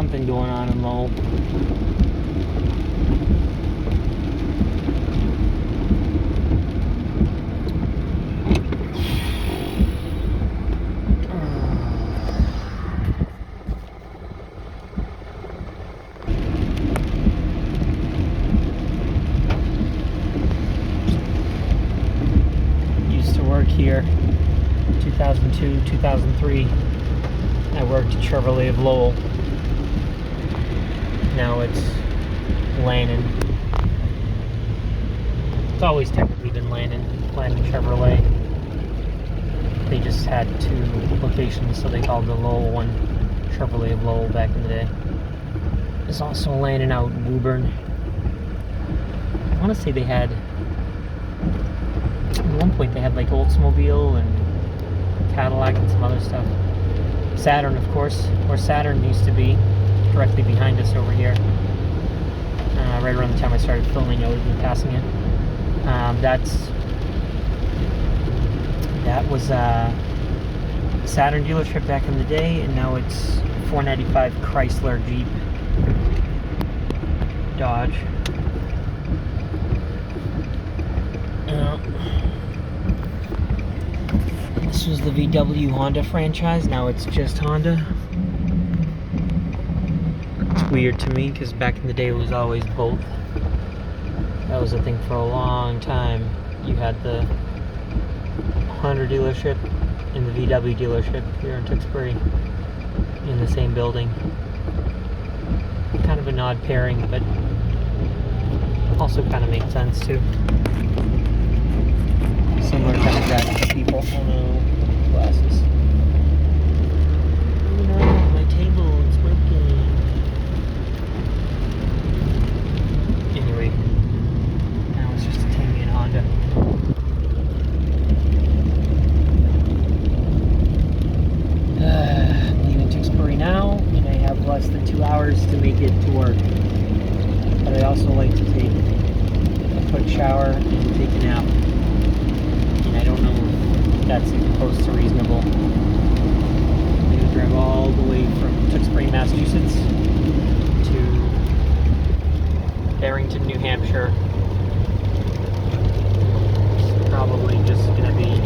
something going on in Lowell. Used to work here 2002, 2003. I worked at Chevrolet of Lowell. Now it's Lannon. It's always technically been Lannon Chevrolet. They just had two locations, so they called the Lowell one Chevrolet of Lowell back in the day. There's also Lannon out in Woburn. I want to say they had, at one point they had like Oldsmobile and Cadillac and some other stuff. Saturn, of course, where Saturn used to be, directly behind us over here. Right around the time I started filming, I would have been passing it. That was a Saturn dealership back in the day, and now it's 495 Chrysler, Jeep, Dodge. This was the VW Honda franchise. Now it's just Honda. It's weird to me because back in the day it was always both. That was a thing for a long time. You had the Honda dealership and the VW dealership here in Tewksbury in the same building. Kind of an odd pairing, but also kind of makes sense too. Similar demographic of people. Oh no, glasses. Oh no, my table is broken. Anyway, now it's just a Tammy and Honda. I'm leaving Tewksbury now, and I have less than 2 hours to make it to work. But I also like to take a quick shower and take a nap. I don't know if that's even close to reasonable. I'm going to drive all the way from Tewksbury, Massachusetts to Barrington, New Hampshire. It's probably just going to be